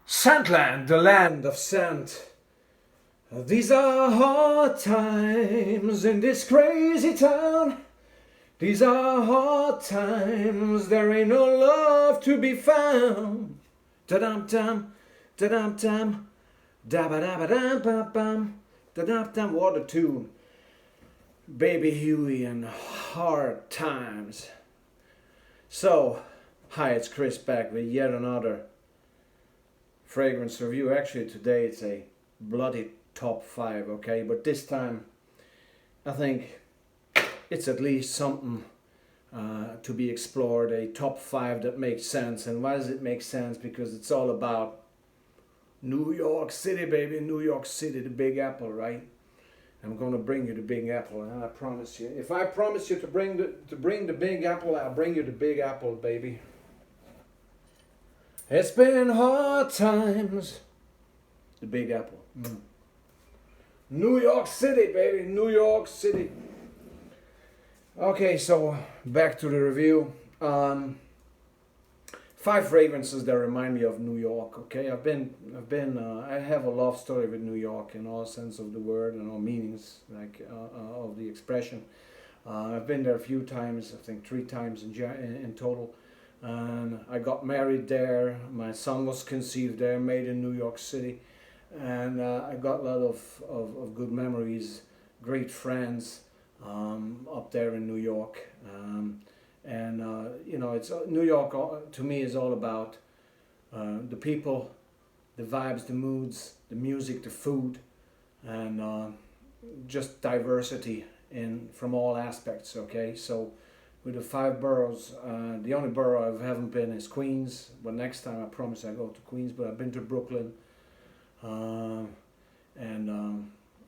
Sandland, the land of sand. These are hard times in this crazy town. These are hard times, there ain't no love to be found. Da-dum-dum, da-dum-dum, da-ba-da-ba-dum-bum-bum, da-dum-dum. What a tune. Baby Huey and hard times. So, hi, it's Chris back with yet another fragrance review. Actually, today it's a bloody top 5, okay? But this time, I think it's at least something to be explored, a top 5 that makes sense. And why does it make sense? Because it's all about New York City, baby. New York City, the Big Apple, right? I'm going to bring you the Big Apple, and I promise you. If I promise you to bring the Big Apple, I'll bring you the Big Apple, baby. It's been hard times. The Big Apple. New York City, baby. New York City. Okay, so back to the review. 5 fragrances that remind me of New York. Okay, I have a love story with New York in all sense of the word and all meanings, like of the expression. I've been there a few times. I think 3 times in total. And I got married there. My son was conceived there, made in New York City, and I got a lot of good memories, great friends up there in New York. You know, it's New York to me is all about the people, the vibes, the moods, the music, the food, and just diversity from all aspects. Okay, so with the 5 boroughs, the only borough I haven't been is Queens. But next time I promise I go to Queens. But I've been to Brooklyn, and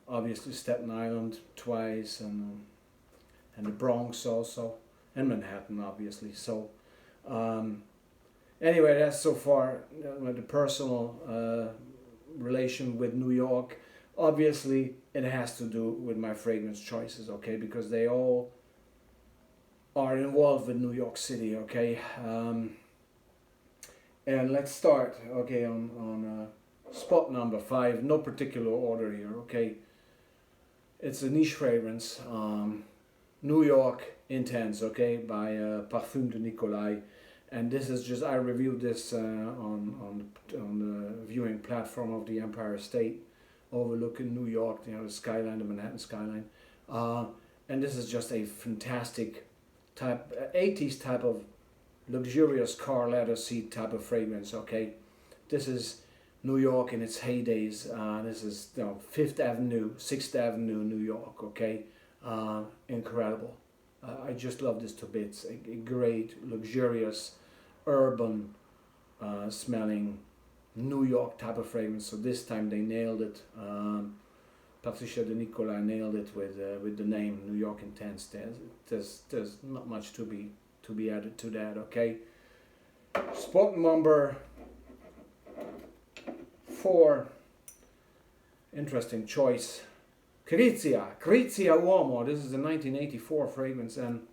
obviously Staten Island twice, and the Bronx also, and Manhattan obviously. So anyway, that's so far the personal relation with New York. Obviously it has to do with my fragrance choices, okay, because they all are involved with New York City, okay. And let's start, okay, on spot number 5. No particular order here, okay. It's a niche fragrance, New York Intense, okay, by Parfum de Nicolai. And this is just, I reviewed this on the viewing platform of the Empire State overlooking New York, you know, the skyline, the Manhattan skyline. And this is just a fantastic type, 80s type of luxurious car leather seat type of fragrance, okay. This is New York in its heydays. This is, you know, 5th Avenue, 6th Avenue, New York, okay. Incredible. I just love this to bits. A great, luxurious, urban smelling New York type of fragrance. So this time they nailed it. Patricia de Nicolai nailed it with the name New York Intense. There's not much to be added to that. Okay. Spot number 4. Interesting choice. Crizia Uomo. This is a 1984 fragrance, and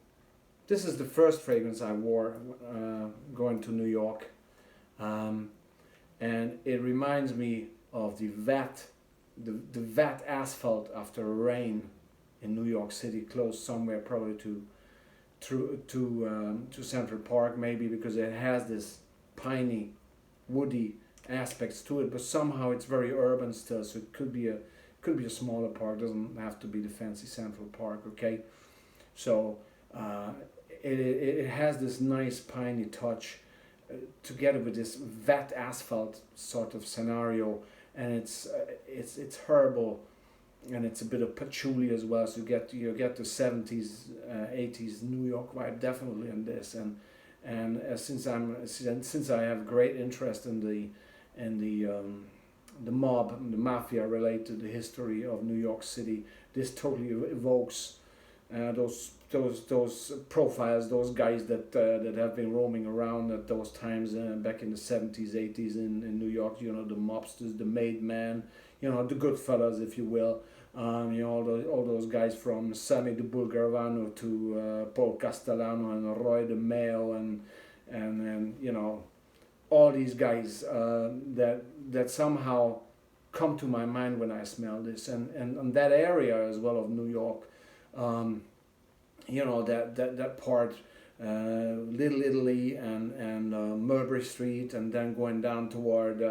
this is the first fragrance I wore going to New York, and it reminds me of the vat asphalt after a rain in New York City, close somewhere probably to Central Park, maybe, because it has this piney, woody aspects to it, but somehow it's very urban still. So it could be a smaller park. Doesn't have to be the fancy Central Park. Okay, so it has this nice piney touch together with this vat asphalt sort of scenario. And it's herbal, and it's a bit of patchouli as well. So you get the 70s, 80s New York vibe definitely in this. And since I have great interest in the mob, the mafia related to the history of New York City, this totally evokes those profiles, those guys that have been roaming around at those times back in the 70s, 80s in New York. You know, the mobsters, the made man, you know, the good fellas, if you will. You know, all those guys from Sammy the Bull Garavano to Paul Castellano and Roy de Meo and you know, all these guys that somehow come to my mind when I smell this, and that area as well of New York, you know, that part, Little Italy and Mulberry Street, and then going down toward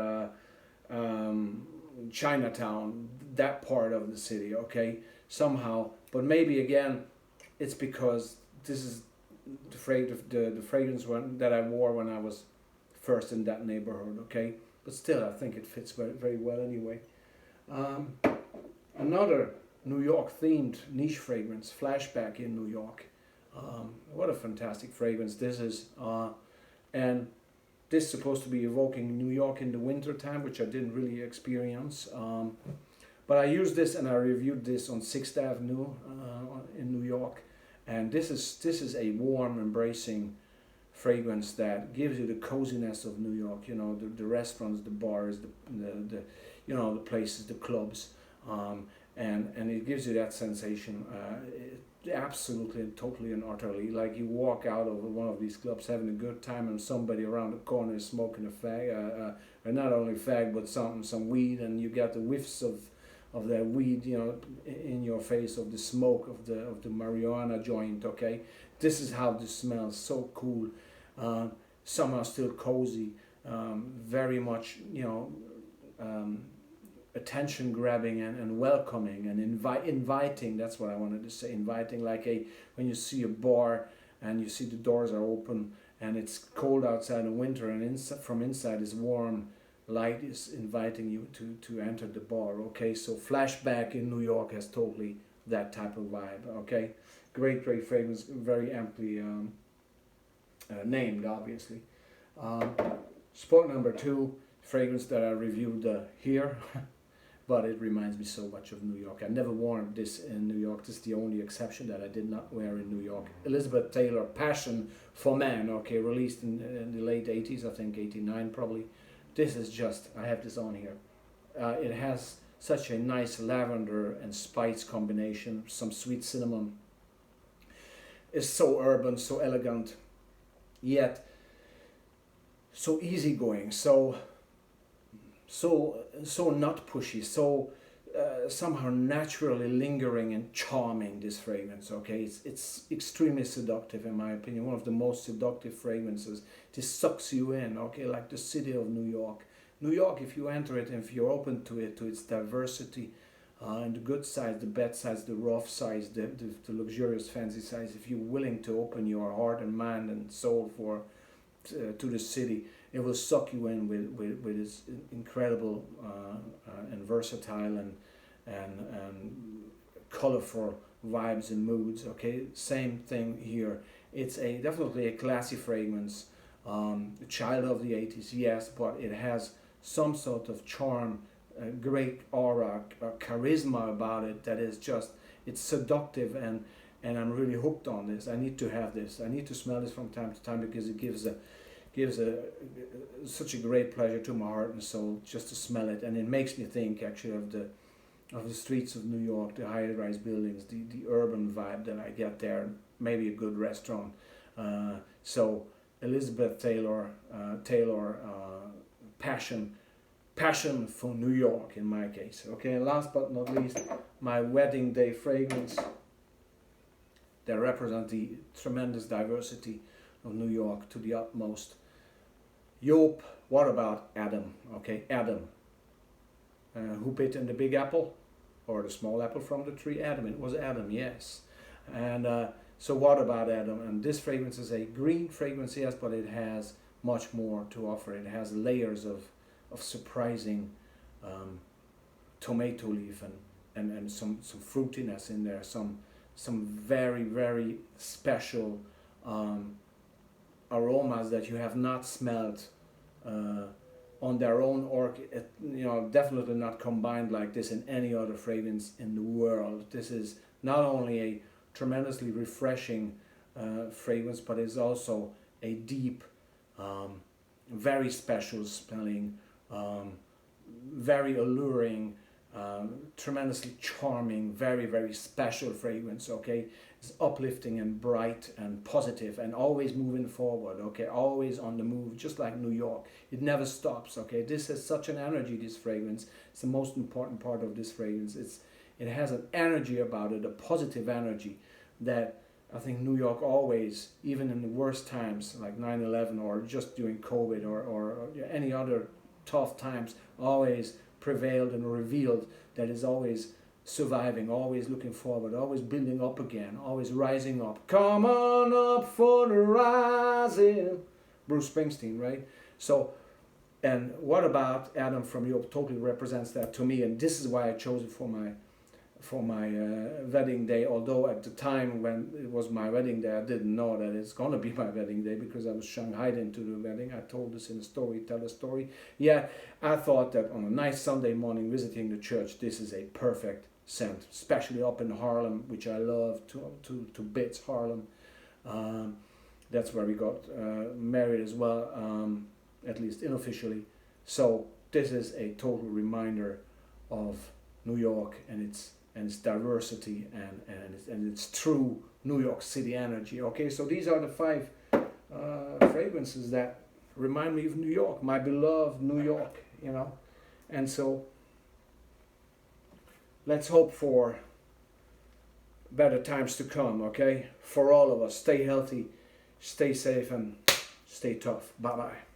Chinatown, that part of the city, okay, somehow. But maybe again, it's because this is the fragrance that I wore when I was first in that neighborhood, okay. But still, I think it fits very, very well anyway. Another New York themed niche fragrance, Flashback in New York. What a fantastic fragrance this is. And this is supposed to be evoking New York in the winter time, which I didn't really experience. But I used this and I reviewed this on 6th Avenue in New York. And this is a warm, embracing fragrance that gives you the coziness of New York. You know, the restaurants, the bars, the you know, the places, the clubs, and it gives you that sensation. Absolutely, totally, and utterly. Like you walk out of one of these clubs having a good time, and somebody around the corner is smoking a fag, or not only fag, but some weed, and you get the whiffs of that weed, you know, in your face, of the smoke of the marijuana joint. Okay, this is how this smells. So cool, somehow still cozy, very much, you know, attention grabbing and welcoming and inviting. That's what I wanted to say. Inviting, like when you see a bar and you see the doors are open and it's cold outside in winter, and from inside is warm light is inviting you to enter the bar. Okay, so Flashback in New York has totally that type of vibe. Okay, great fragrance, very amply named, obviously. Spot number 2, fragrance that I reviewed here. But it reminds me so much of New York. I never worn this in New York. This is the only exception that I did not wear in New York. Elizabeth Taylor, Passion for Man, okay, released in the late 80s, I think 89 probably. This is just, I have this on here. It has such a nice lavender and spice combination, some sweet cinnamon. It's so urban, so elegant, yet so easygoing, so not pushy, so somehow naturally lingering and charming, this fragrance. Okay, it's extremely seductive in my opinion, one of the most seductive fragrances. This sucks you in, okay, like the city of New York. New York, if you enter it and if you're open to it, to its diversity, and the good sides, the bad sides, the rough sides, the luxurious fancy sides, if you're willing to open your heart and mind and soul to the city, it will suck you in with its incredible and versatile and colorful vibes and moods. Okay, same thing here. It's definitely a classy fragrance, a child of the 80s, yes, but it has some sort of charm, great aura, charisma about it that is just, it's seductive, and I'm really hooked on this. I need to have this. I need to smell this from time to time because it gives such a great pleasure to my heart and soul just to smell it, and it makes me think actually of the streets of New York, the high-rise buildings, the urban vibe that I get there, maybe a good restaurant. So Elizabeth Taylor, passion for New York in my case. Okay, and last but not least, my wedding day fragrance that represents the tremendous diversity of New York to the utmost. Yop, what about Adam? Okay, Adam. Who bit in the big apple or the small apple from the tree? Adam. It was Adam, yes. And so what about Adam? And this fragrance is a green fragrance, yes, but it has much more to offer. It has layers of surprising tomato leaf and some fruitiness in there, some very, very special aromas that you have not smelled on their own, or definitely not combined like this in any other fragrance in the world. This is not only a tremendously refreshing fragrance, but it's also a deep, very special smelling, very alluring, tremendously charming, very, very special fragrance. Okay, It's uplifting and bright and positive and always moving forward, okay, always on the move, just like New York. It never stops, okay. This has such an energy, this fragrance. It's the most important part of this fragrance. It has an energy about it, a positive energy that I think New York always, even in the worst times like 9/11 or just during COVID or any other tough times, always prevailed and revealed that is always surviving, always looking forward, always building up again, always rising up. Come on up for the rising. Bruce Springsteen, right? So, and what about Adam from Europe totally represents that to me, and this is why I chose it for my wedding day, although at the time when it was my wedding day I didn't know that it's gonna be my wedding day because I was shanghaied into the wedding. I told this in a story, tell a story. Yeah, I thought that on a nice Sunday morning visiting the church, this is a perfect scent, especially up in Harlem, which I love to bits, Harlem. That's where we got married as well, at least unofficially. So this is a total reminder of New York and its diversity and its true New York City energy. Okay, so these are the 5 fragrances that remind me of New York, my beloved New York, you know. And so let's hope for better times to come, okay? For all of us, stay healthy, stay safe, and stay tough. Bye-bye.